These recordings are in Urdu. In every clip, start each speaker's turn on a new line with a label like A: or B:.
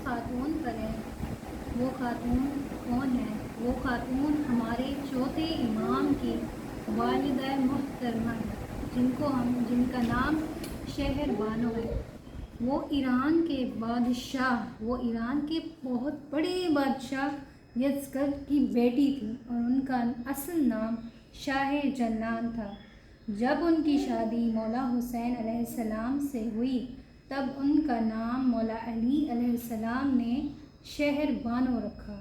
A: خاتون کریں۔ وہ خاتون کون ہے؟ وہ خاتون ہمارے چوتھے امام کی والدہ محترمہ ہے، جن کا نام شہر بانو ہے۔ وہ ایران کے بہت بڑے بادشاہ یزگرد کی بیٹی تھی اور ان کا اصل نام شاہ جنان تھا۔ جب ان کی شادی مولا حسین علیہ السلام سے ہوئی تب ان کا نام مولا علی علیہ السلام نے شہر بانو رکھا۔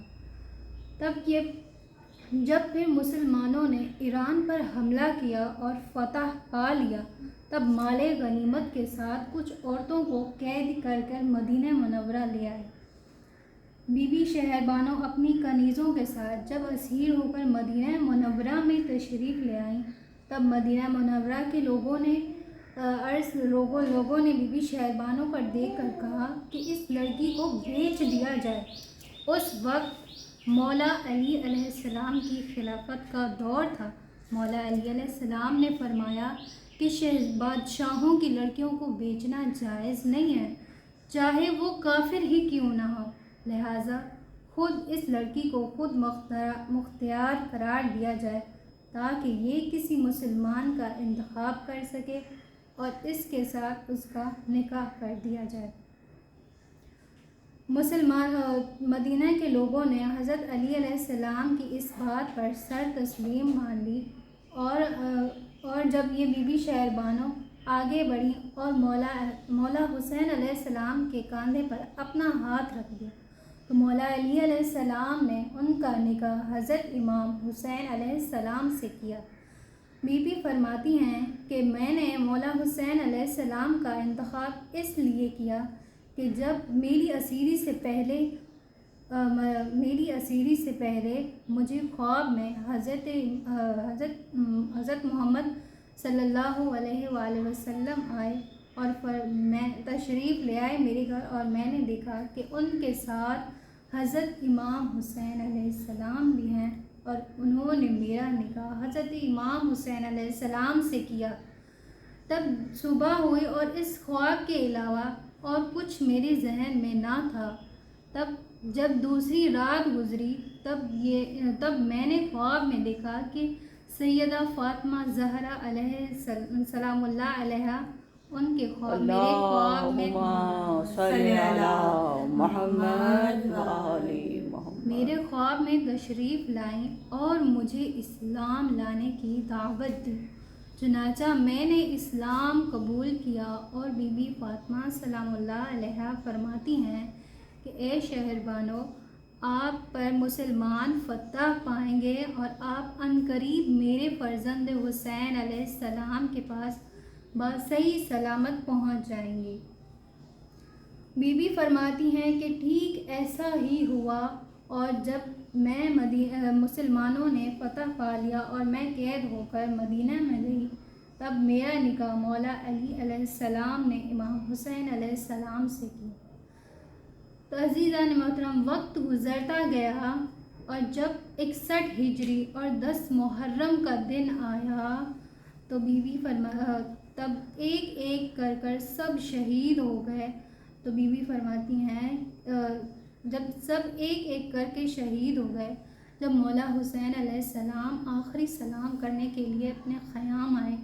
A: جب پھر مسلمانوں نے ایران پر حملہ کیا اور فتح پا لیا تب مال غنیمت کے ساتھ کچھ عورتوں کو قید کر مدینہ منورہ لے آئے۔ بی بی شہر بانو اپنی کنیزوں کے ساتھ جب اسیر ہو کر مدینہ منورہ میں تشریف لے آئیں تب مدینہ منورہ کے لوگوں نے بی بی شہر بانو پر دیکھ کر کہا کہ اس لڑکی کو بیچ دیا جائے۔ اس وقت مولا علی علیہ السلام کی خلافت کا دور تھا۔ مولا علی علیہ السلام نے فرمایا کہ بادشاہوں کی لڑکیوں کو بیچنا جائز نہیں ہے، چاہے وہ کافر ہی کیوں نہ ہو، لہٰذا خود اس لڑکی کو خود مختار قرار دیا جائے تاکہ یہ کسی مسلمان کا انتخاب کر سکے اور اس کے ساتھ اس کا نکاح کر دیا جائے۔ مدینہ کے لوگوں نے حضرت علی علیہ السلام کی اس بات پر سر تسلیم مان لی اور جب یہ بی بی شہر بانو آگے بڑھی اور مولا حسین علیہ السلام کے کاندھے پر اپنا ہاتھ رکھ دیا تو مولا علی علیہ السلام نے ان کا نکاح حضرت امام حسین علیہ السلام سے کیا۔ بی بی فرماتی ہیں کہ میں نے مولا حسین علیہ السلام کا انتخاب اس لیے کیا کہ جب میری اسیری سے پہلے مجھے خواب میں حضرت محمد صلی اللہ علیہ وآلہ وسلم آئے اور میں تشریف لے آئے میرے گھر، اور میں نے دیکھا کہ ان کے ساتھ حضرت امام حسین علیہ السلام بھی ہیں اور انہوں نے میرا نکاح حضرت امام حسین علیہ السلام سے کیا۔ تب صبح ہوئی اور اس خواب کے علاوہ اور کچھ میرے ذہن میں نہ تھا۔ تب جب دوسری رات گزری تب میں نے خواب میں دیکھا کہ سیدہ فاطمہ زہرا علیہ سلام اللہ علیہا ان کے خواب میرے خواب میں میرے خواب میں تشریف لائیں اور مجھے اسلام لانے کی دعوت دی۔ چنانچہ میں نے اسلام قبول کیا اور بی بی فاطمہ سلام اللہ علیہا فرماتی ہیں کہ اے شہر بانو، آپ پر مسلمان فتح پائیں گے اور آپ عنقریب میرے فرزند حسین علیہ السلام کے پاس صحیح سلامت پہنچ جائیں گی۔ بی بی فرماتی ہیں کہ ٹھیک ایسا ہی ہوا، اور جب مسلمانوں نے فتح پا لیا اور میں قید ہو کر مدینہ میں گئی تب میرا نکاح مولا علی علیہ السلام نے امام حسین علیہ السلام سے کیا۔ تو عزیزان محترم، وقت گزرتا گیا اور جب 61 ہجری اور 10 محرم کا دن آیا تو تب ایک ایک کر سب شہید ہو گئے۔ تو بی بی فرماتی ہیں جب سب ایک ایک کر کے شہید ہو گئے، جب مولا حسین علیہ السلام آخری سلام کرنے کے لیے اپنے خیام آئے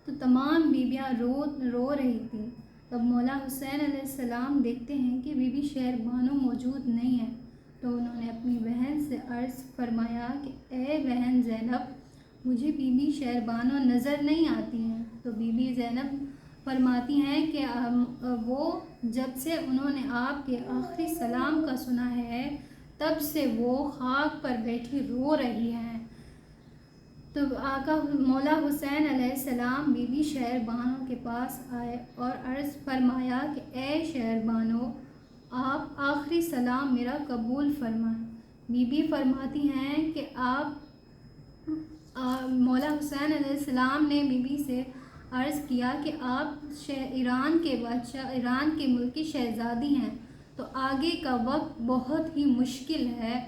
A: تو تمام بیویاں رو رہی تھیں۔ تب مولا حسین علیہ السلام دیکھتے ہیں کہ بی بی شہر بانو موجود نہیں ہے تو انہوں نے اپنی بہن سے عرض فرمایا کہ اے بہن زینب، مجھے بی بی شہر بانو نظر نہیں آتی ہیں۔ تو بی بی زینب فرماتی ہیں کہ وہ جب سے انہوں نے آپ کے آخری سلام کا سنا ہے تب سے وہ خاک پر بیٹھی رو رہی ہیں۔ تو آقا مولا حسین علیہ السلام بی بی شہر بانو کے پاس آئے اور عرض فرمایا کہ اے شہر بانو، آپ آخری سلام میرا قبول فرمائیں۔ بی بی فرماتی ہیں کہ مولا حسین علیہ السلام نے بی بی سے عرض کیا کہ آپ ایران کے ملک کی شہزادی ہیں تو آگے کا وقت بہت ہی مشکل ہے،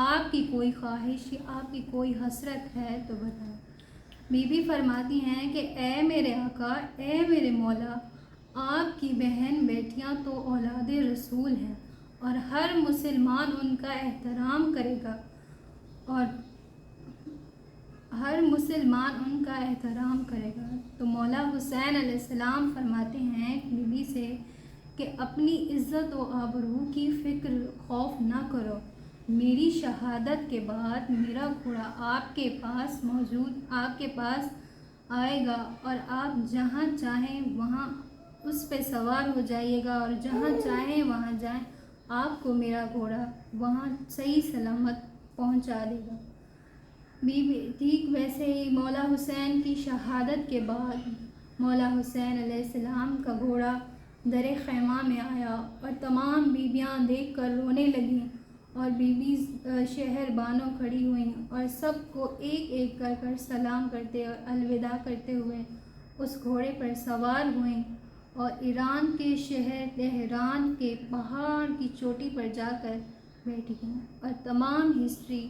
A: آپ کی کوئی خواہش یا آپ کی کوئی حسرت ہے تو بتائیں۔ بی بی فرماتی ہیں کہ اے میرے آقا، اے میرے مولا، آپ کی بہن بیٹیاں تو اولاد رسول ہیں اور ہر مسلمان ان کا احترام کرے گا اور ہر مسلمان ان کا احترام کرے گا۔ تو مولا حسین علیہ السلام فرماتے ہیں بی بی سے کہ اپنی عزت و آبرو کی فکر خوف نہ کرو، میری شہادت کے بعد میرا گھوڑا آپ کے پاس آئے گا اور آپ جہاں چاہیں وہاں اس پہ سوار ہو جائیے گا اور جہاں چاہیں وہاں جائیں، آپ کو میرا گھوڑا وہاں صحیح سلامت پہنچا دے گا۔ ٹھیک ویسے ہی مولا حسین کی شہادت کے بعد مولا حسین علیہ السلام کا گھوڑا در خیمہ میں آیا اور تمام بیویاں دیکھ کر رونے لگیں اور شہر بانو کھڑی ہوئیں اور سب کو ایک ایک کر سلام کرتے اور الوداع کرتے ہوئے اس گھوڑے پر سوار ہوئیں اور ایران کے شہر تہران کے پہاڑ کی چوٹی پر جا کر بیٹھ گئیں۔ اور تمام ہسٹری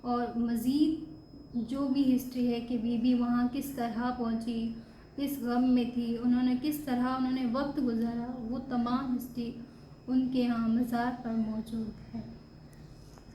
A: اور مزید جو بھی ہسٹری ہے کہ بی بی وہاں کس طرح پہنچی، کس غم میں تھی، کس طرح انہوں نے وقت گزارا، وہ تمام ہسٹری ان کے ہاں مزار پر موجود ہے۔